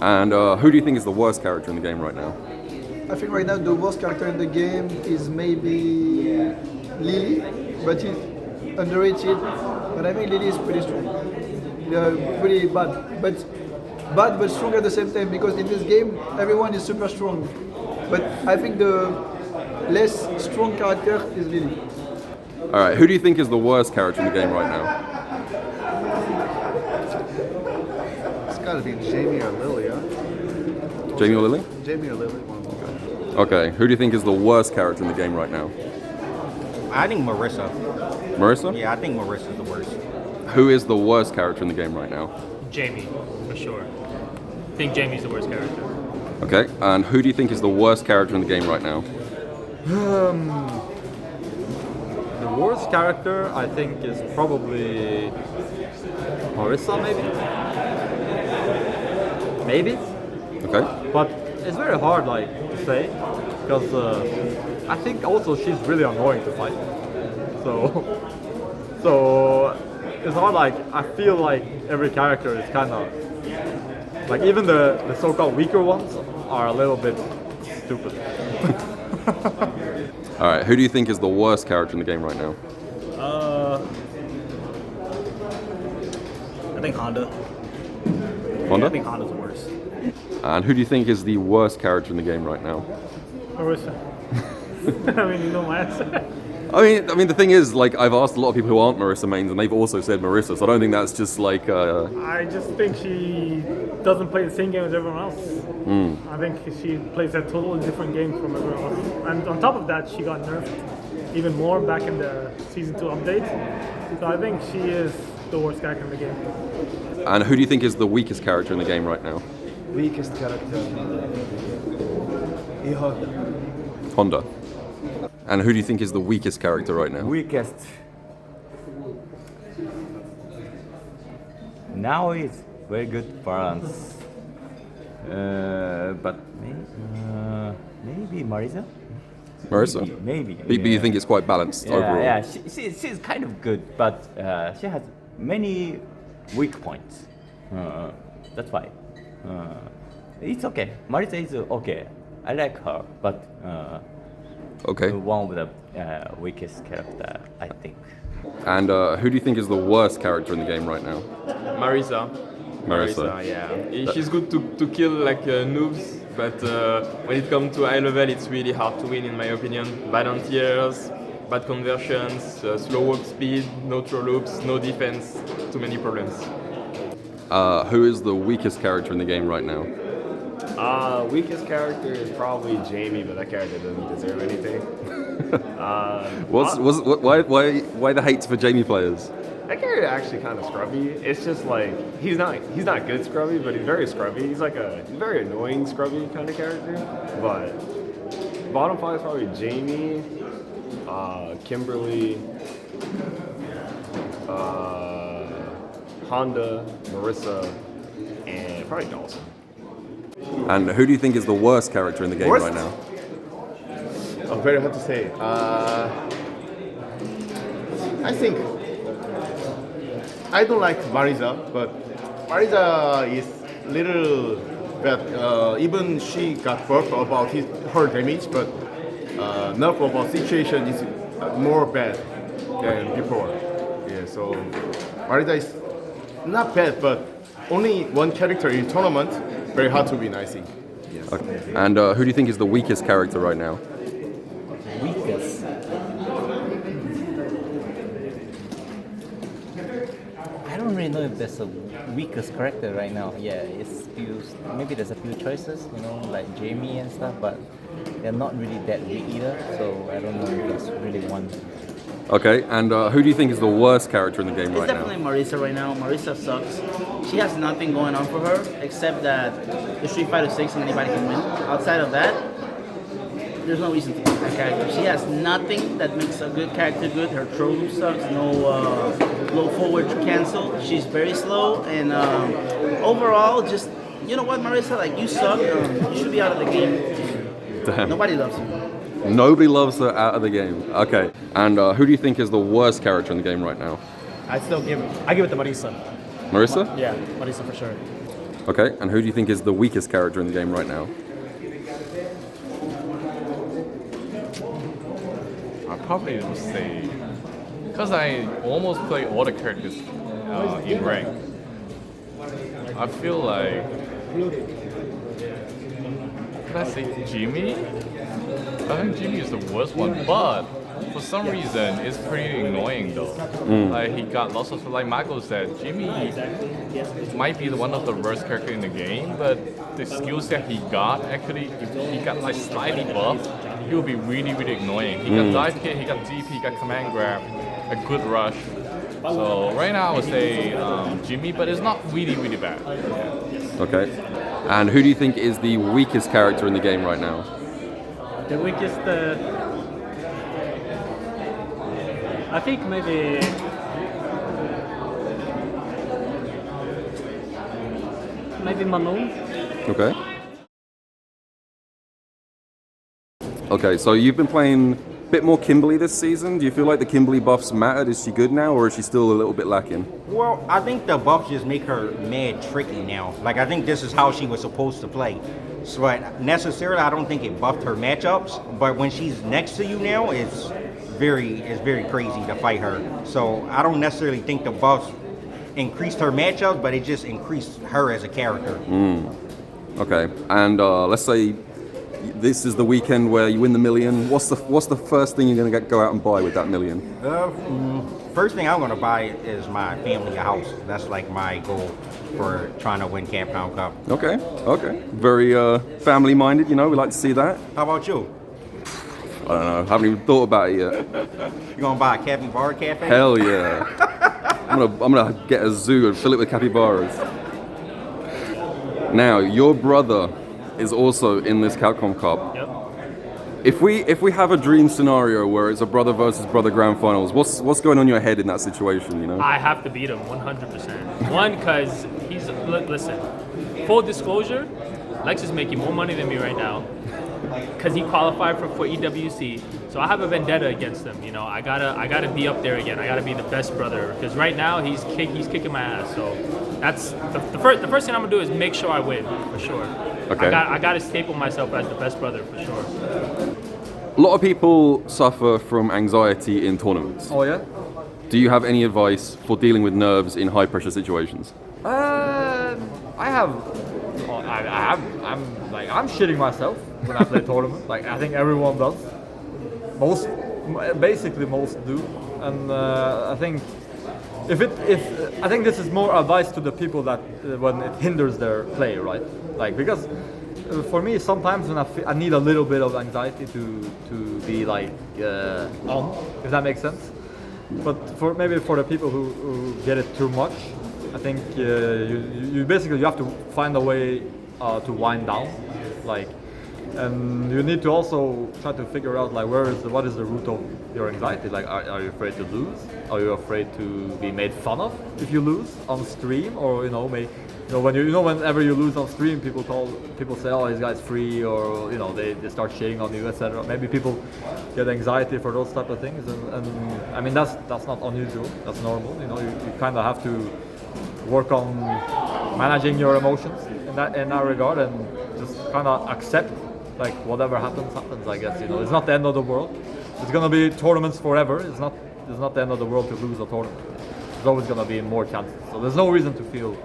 And who do you think is the worst character in the game right now? I think right now the worst character in the game is maybe Lily, but he's underrated. But I think Lily is pretty strong. Really bad but strong at the same time because in this game everyone is super strong. But I think the less strong character is Lily. All right, who do you think is the worst character in the game right now? It's gotta be Jamie or Lily, huh? Jamie or Lily? Jamie or Lily. Okay, who do you think is the worst character in the game right now? I think Marissa. Marissa? Yeah, I think Marissa's the worst. Who is the worst character in the game right now? Jamie, for sure. I think Jamie's the worst character. Okay, and who do you think is the worst character in the game right now? The worst character, I think, is probably Marissa, maybe? Maybe? Okay. But it's very hard, like, to say, because I think also she's really annoying to fight. So it's hard, like, I feel like every character is kind of, like, even the so-called weaker ones are a little bit stupid. All right, who do you think is the worst character in the game right now? I think Honda. Honda? I think Honda's the worst. And who do you think is the worst character in the game right now? Marissa. I mean, you know my answer. I mean, the thing is, like, I've asked a lot of people who aren't Marissa mains, and they've also said Marissa. So I don't think that's just like. I just think she doesn't play the same game as everyone else. I think she plays a totally different game from everyone else. And on top of that, she got nerfed even more back in the Season 2 update. So I think she is the worst character in the game. And who do you think is the weakest character in the game right now? Weakest character. Honda. Honda. And who do you think is the weakest character right now? Weakest. Now it's very good balance. But maybe Marissa? Marissa? Maybe. But you think it's quite balanced Yeah, overall? yeah. She's kind of good, but she has many weak points. That's why. It's okay. Marissa is okay. I like her, but Okay. one of the weakest character, I think. And who do you think is the worst character in the game right now? Marissa. Marissa. Yeah. She's good to kill like noobs, but when it comes to high level, it's really hard to win in my opinion. Bad anti-airs, bad conversions, slow walk speed, no throw loops, no defense, too many problems. Who is the weakest character in the game right now? Weakest character is probably Jamie, but that character doesn't deserve anything. Why the hate for Jamie players? That character actually kind of scrubby. It's just like he's not good scrubby, but he's very scrubby. He's like a very annoying scrubby kind of character. But bottom five is probably Jamie, Kimberly, Honda, Marissa, and probably Dawson. And who do you think is the worst character in the game right now? Oh, very hard to say. I think I don't like Marissa, but Marissa is little bad. Even she got buffed about her damage, but nerf about situation is more bad than before. Yeah, so Marissa is not bad, but only one character in tournament. Very hard to win, I think. Yes. Okay. And who do you think is the weakest character right now? Weakest. I don't really know if there's a weakest character right now. Yeah, maybe there's a few choices, like Jamie and stuff, but they're not really that weak either. So I don't know if there's really one. Okay, and who do you think is the worst character in the game right now? It's definitely Marissa right now. Marissa sucks. She has nothing going on for her except that the Street Fighter 6 and anybody can win. Outside of that, there's no reason to pick that character. She has nothing that makes a good character good. Her throw loop sucks. No low forward cancel. She's very slow, and overall, just you know what, Marissa, like you suck. You should be out of the game. Damn. Nobody loves you. Nobody loves her out of the game. Okay, and who do you think is the worst character in the game right now? I give it to Marissa. Marissa? Yeah, Marissa for sure. Okay, and who do you think is the weakest character in the game right now? I probably would say, because I almost play all the characters in rank, I feel like, could I say Jimmy? I think Jimmy is the worst one, but for some reason it's pretty annoying though. Like he got lots of, like Michael said, Jimmy might be one of the worst character in the game, but the skills that he got, actually, if he got like slightly buffed, he would be really, really annoying. He got dive kick, he got DP, he got command grab, a good rush. So right now I would say Jimmy, but it's not really, really bad. Yeah. Okay. And who do you think is the weakest character in the game right now? The weakest, I think maybe Manon. Okay. Okay, so you've been playing a bit more Kimberly this season. Do you feel like the Kimberly buffs mattered? Is she good now, or is she still a little bit lacking? Well, I think the buffs just make her mad tricky now. Like, I think this is how she was supposed to play. So necessarily, I don't think it buffed her matchups. But when she's next to you now, it's very crazy to fight her. So I don't necessarily think the buffs increased her matchups, but it just increased her as a character. Okay, and let's say this is the weekend where you win the million. What's the first thing you're going to go out and buy with that million? First thing I'm going to buy is my family a house. That's like my goal for trying to win Yapcom Cup. Okay. Very family-minded, you know, we like to see that. How about you? I don't know, haven't even thought about it yet. You going to buy a capybara cafe? Hell yeah. I'm gonna get a zoo and fill it with capybaras. Now, your brother is also in this Yapcom Cup. Yep. If we have a dream scenario where it's a brother versus brother grand finals, what's going on in your head in that situation, you know? I have to beat him 100%. One, because listen, full disclosure, Lex is making more money than me right now because he qualified for EWC. So I have a vendetta against him. You know, I gotta be up there again. I gotta be the best brother because right now he's kicking my ass. So that's the first thing I'm gonna do is make sure I win for sure. Okay. I gotta staple myself as the best brother for sure. A lot of people suffer from anxiety in tournaments. Oh yeah? Do you have any advice for dealing with nerves in high pressure situations? I'm shitting myself when I play tournament. Like I think everyone does. Most do, and I think I think this is more advice to the people that when it hinders their play, right? Like because for me sometimes when I need a little bit of anxiety to be like on, if that makes sense. But for the people who get it too much, I think you basically you have to find a way to wind down, like. And you need to also try to figure out like what is the root of your anxiety? Like, are you afraid to lose? Are you afraid to be made fun of if you lose on stream? Or whenever you lose on stream, people say, oh, this guy's free, or they start shitting on you, etc. Maybe people get anxiety for those type of things, and I mean that's not unusual. That's normal. You kind of have to work on managing your emotions in that regard, and just kind of accept. Like whatever happens, I guess. It's not the end of the world. It's gonna be tournaments forever. It's not the end of the world to lose a tournament. There's always gonna be more chances. So there's no reason to feel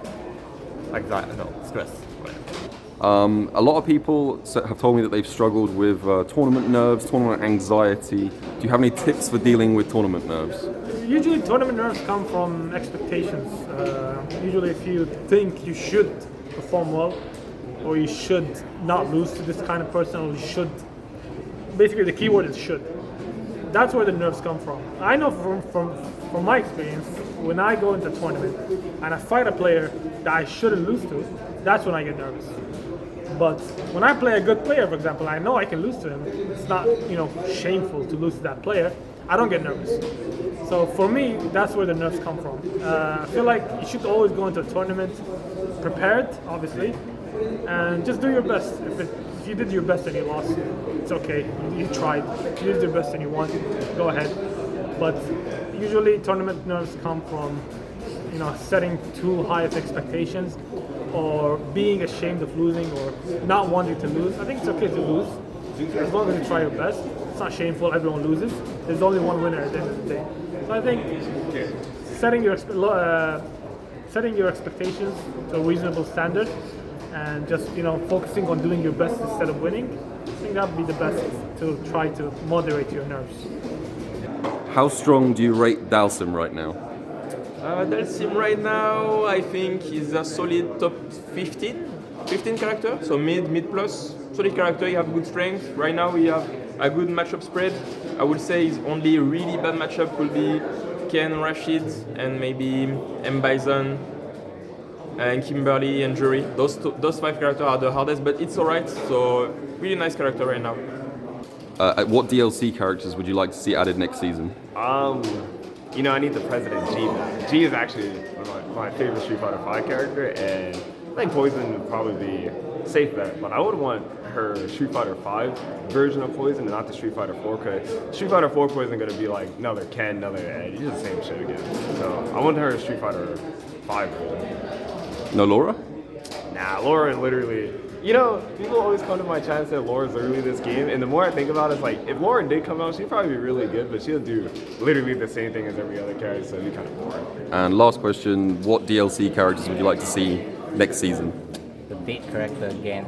anxiety, stress. A lot of people have told me that they've struggled with tournament nerves, tournament anxiety. Do you have any tips for dealing with tournament nerves? Usually tournament nerves come from expectations. Usually if you think you should perform well, or you should not lose to this kind of person, or you should, basically the keyword is should. That's where the nerves come from. I know from my experience, when I go into a tournament and I fight a player that I shouldn't lose to, that's when I get nervous. But when I play a good player, for example, I know I can lose to him, it's not shameful to lose to that player, I don't get nervous. So for me, that's where the nerves come from. I feel like you should always go into a tournament prepared, obviously, and just do your best. If you did your best and you lost, it's okay. You tried. If you did your best and you won, go ahead. But usually tournament nerves come from setting too high of expectations or being ashamed of losing or not wanting to lose. I think it's okay to lose as long as you try your best. It's not shameful. Everyone loses. There's only one winner at the end of the day. So I think setting your expectations to a reasonable standard and just focusing on doing your best instead of winning. I think that would be the best to try to moderate your nerves. How strong do you rate Dalsim right now? Dalsim right now, I think is a solid top 15 character, so mid plus. Solid character, you have good strength. Right now we have a good matchup spread. I would say his only really bad matchup will be Ken Rashid and maybe M. Bison and Kimberly and Jury. Those 5 characters are the hardest, but it's alright, so really nice character right now. What DLC characters would you like to see added next season? I need the President G. G is actually one of my favorite Street Fighter V character, and I think Poison would probably be a safe bet, but I would want her Street Fighter V version of Poison and not the Street Fighter 4, because Street Fighter 4 Poison is going to be like another Ken, another Ed. It's the same shit again. So I want her Street Fighter 5 version. No Laura? Nah, Laura literally... people always come to my chat and say Laura's literally this game, and the more I think about it, it's like, if Laura did come out, she'd probably be really good, but she'll do literally the same thing as every other character, so it'd be kind of boring. And last question, what DLC characters would you like to see next season? The dead character again.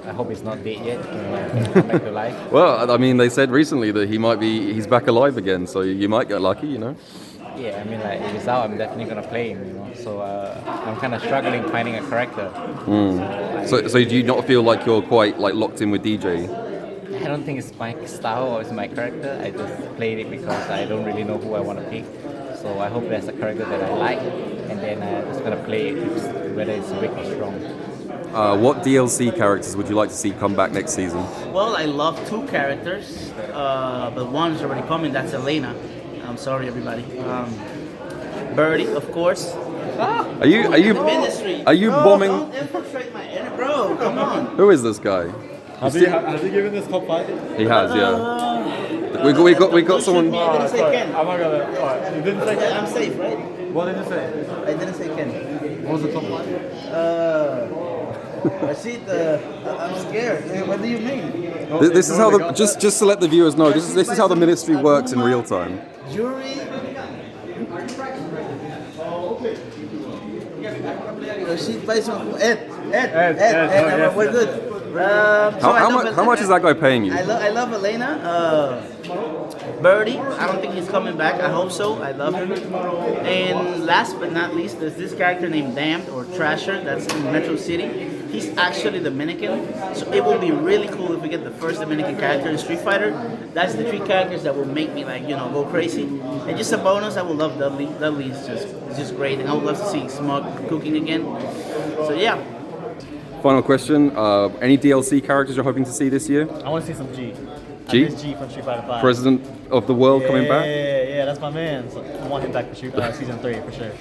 I hope it's not dead yet. Can come back to life. Well, I mean, they said recently that he's back alive again, so you might get lucky, Yeah, I mean, if it's out, I'm definitely gonna play him, So I'm kind of struggling finding a character. So do you not feel like you're quite locked in with DJ? I don't think it's my style or it's my character. I just played it because I don't really know who I want to pick. So I hope there's a character that I like, and then I'm just gonna play it, whether it's weak or strong. What DLC characters would you like to see come back next season? Well, I love 2 characters, but one's already coming. That's Elena. I'm sorry, everybody. Birdie, of course. Are you bombing? Don't infiltrate my inner bro. Come on. Who is this guy? Has he given this top 5? He has, yeah. We got someone. You didn't say Ken. I'm not gonna. You didn't say Ken. I'm safe, right? What did you say? I didn't say Ken. What was the top 5? Rashid, I'm scared. What do you mean? This is how just to let the viewers know. This is how the ministry works in real time. Jury. Rashid Bison. Ed. We're good. How much is that guy paying you? I love Elena. Birdie, I don't think he's coming back. I hope so. I love him. And last but not least, there's this character named Damned or Trasher that's in Metro City. He's actually Dominican, so it will be really cool if we get the first Dominican character in Street Fighter. That's the 3 characters that will make me go crazy. And just a bonus, I would love Dudley. Dudley is just great, and I would love to see Smug cooking again. So yeah. Final question, any DLC characters you're hoping to see this year? I want to see some G. G? I miss G from Street Fighter 5. President of the world coming back? Yeah, that's my man. So I want him back for Season 3 for sure.